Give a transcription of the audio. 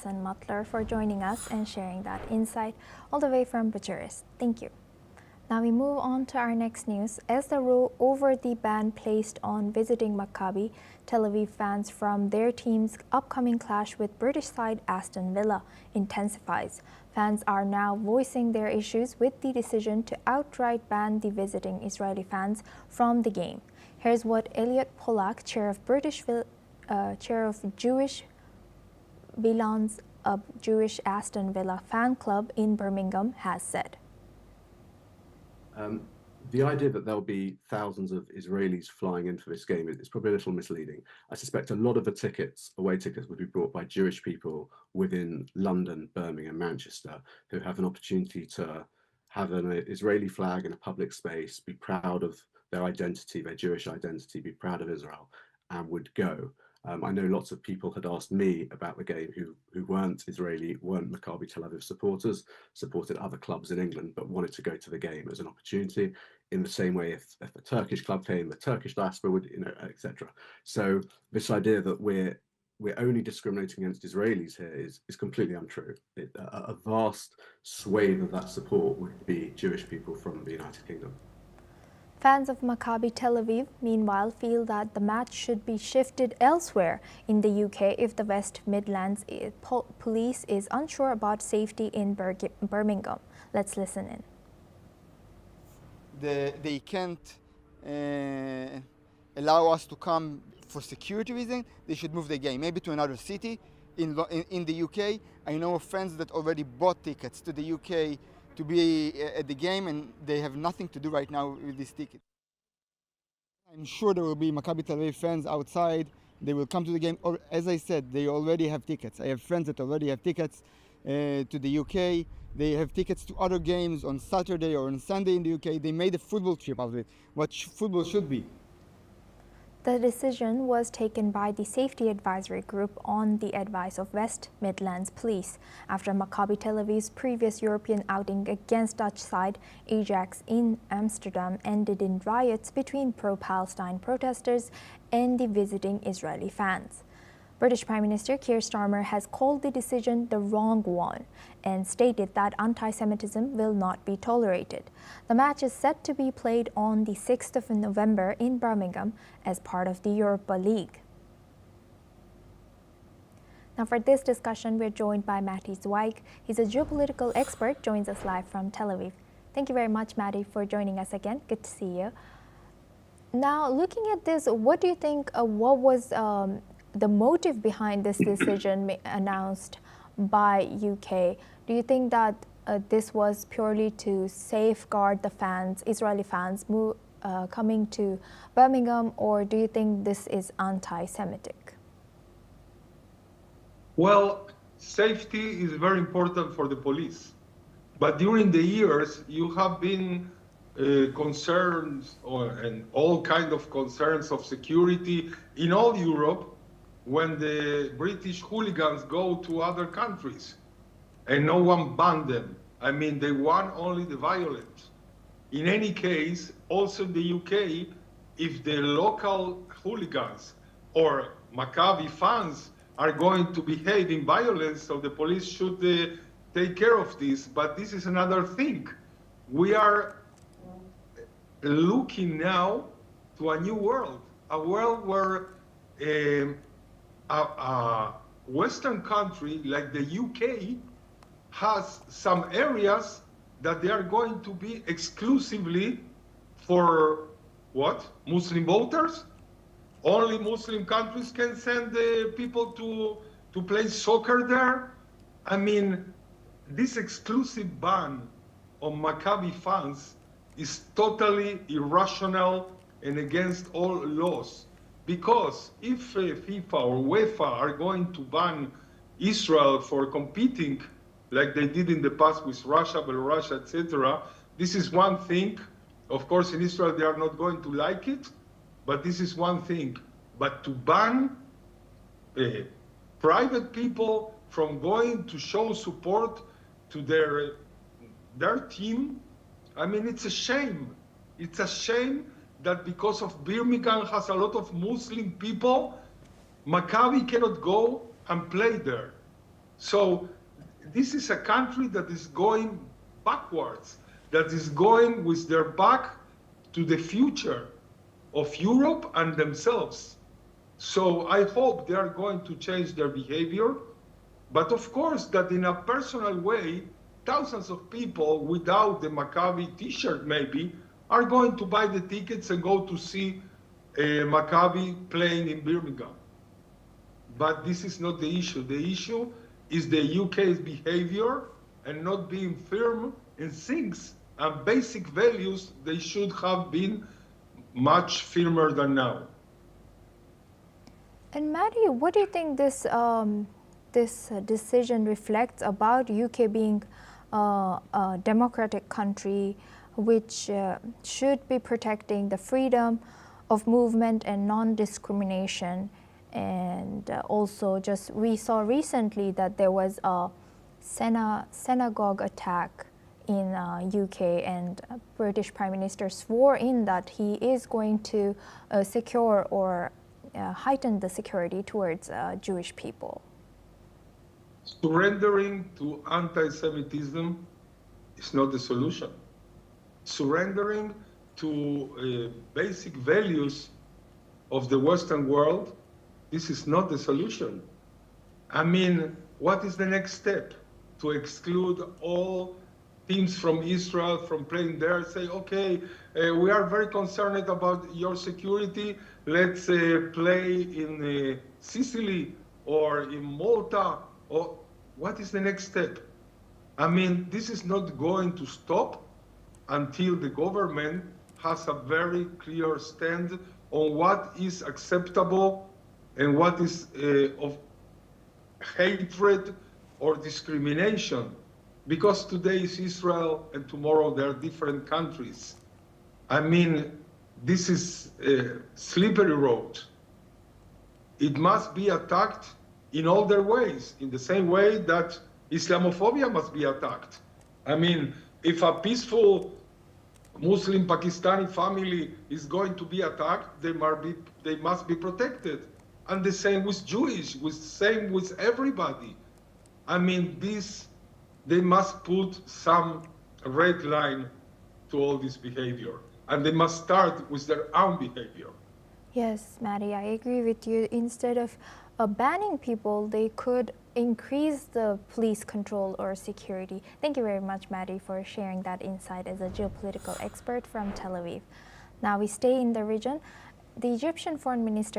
and Mutler for joining us and sharing that insight all the way from Bucharest. Thank you. Now we move on to our next news. As the rule over the ban placed on visiting Maccabi Tel Aviv fans from their team's upcoming clash with British side Aston Villa intensifies, fans are now voicing their issues with the decision to outright ban the visiting Israeli fans from the game. Here's what Elliot Pollack, chair of Jewish Villans, a Jewish Aston Villa fan club in Birmingham, has said. The idea that there'll be thousands of Israelis flying in for this game is probably a little misleading. I suspect a lot of the tickets, away tickets, would be bought by Jewish people within London, Birmingham, Manchester, who have an opportunity to have an Israeli flag in a public space, be proud of their identity, their Jewish identity, be proud of Israel, and would go. I know lots of people had asked me about the game who weren't Israeli, weren't Maccabi Tel Aviv supporters, supported other clubs in England, but wanted to go to the game as an opportunity. In the same way, if a Turkish club came, the Turkish diaspora would, etc. So this idea that we're only discriminating against Israelis here is completely untrue. A vast swathe of that support would be Jewish people from the United Kingdom. Fans of Maccabi Tel Aviv, meanwhile, feel that the match should be shifted elsewhere in the UK if the West Midlands police is unsure about safety in Birmingham. Let's listen in. They can't allow us to come for security reasons. They should move the game, maybe to another city in the UK. I know friends that already bought tickets to the UK to be at the game, and they have nothing to do right now with this ticket. I'm sure there will be Maccabi Tel Aviv fans outside. They will come to the game, or as I said, they already have tickets. I have friends that already have tickets to the UK. They have tickets to other games on Saturday or on Sunday in the UK. They made a football trip out of it, what football should be. The decision was taken by the Safety Advisory Group on the advice of West Midlands Police after Maccabi Tel Aviv's previous European outing against Dutch side Ajax in Amsterdam ended in riots between pro-Palestine protesters and the visiting Israeli fans. British Prime Minister Keir Starmer has called the decision the wrong one and stated that anti-Semitism will not be tolerated. The match is set to be played on the 6th of November in Birmingham as part of the Europa League. Now for this discussion, we're joined by Matti Zweig. He's a geopolitical expert, joins us live from Tel Aviv. Thank you very much, Matti, for joining us again. Good to see you. Now, looking at this, what do you think, what was the motive behind this decision announced by UK? Do you think that this was purely to safeguard the fans, Israeli fans, coming to Birmingham, or do you think this is anti-Semitic? Well, safety is very important for the police. But during the years, you have been concerns and all kinds of concerns of security in all Europe when the British hooligans go to other countries and no one banned them. I mean, they want only the violence. In any case, also in the UK, if the local hooligans or Maccabi fans are going to behave in violence, so the police should take care of this. But this is another thing. We are looking now to a new world, a world where a Western country like the UK has some areas that they are going to be exclusively for what? Muslim voters? Only Muslim countries can send people to play soccer there? I mean, this exclusive ban on Maccabi fans is totally irrational and against all laws. Because if FIFA or UEFA are going to ban Israel for competing like they did in the past with Russia, Belarus, etc., this is one thing. Of course, in Israel, they are not going to like it, but this is one thing. But to ban private people from going to show support to their team, I mean, it's a shame. It's a shame that because of Birmingham has a lot of Muslim people, Maccabi cannot go and play there. So this is a country that is going backwards, that is going with their back to the future of Europe and themselves. So I hope they are going to change their behavior. But of course, that in a personal way, thousands of people without the Maccabi t-shirt maybe are going to buy the tickets and go to see Maccabi playing in Birmingham. But this is not the issue. The issue is the UK's behavior and not being firm in things and basic values. They should have been much firmer than now. And Maddie, what do you think this decision reflects about UK being a democratic country which should be protecting the freedom of movement and non-discrimination? And also just we saw recently that there was a synagogue attack in UK, and British Prime Minister swore in that he is going to secure or heighten the security towards Jewish people. Surrendering to anti-Semitism is not the solution. Surrendering to basic values of the Western world, this is not the solution. I mean, what is the next step? To exclude all teams from Israel from playing there, say, okay, we are very concerned about your security, let's play in Sicily or in Malta, or what is the next step? I mean, this is not going to stop until the government has a very clear stand on what is acceptable and what is of hatred or discrimination. Because today is Israel and tomorrow there are different countries. I mean, this is a slippery road. It must be attacked in all their ways, in the same way that Islamophobia must be attacked. I mean, if a peaceful Muslim Pakistani family is going to be attacked, they must be protected. And the same with Jewish, same with everybody. I mean, they must put some red line to all this behavior. And they must start with their own behavior. Yes, Maddie, I agree with you. Instead of banning people, they could increase the police control or security. Thank you very much, Maddie, for sharing that insight as a geopolitical expert from Tel Aviv. Now we stay in the region. The Egyptian Foreign Minister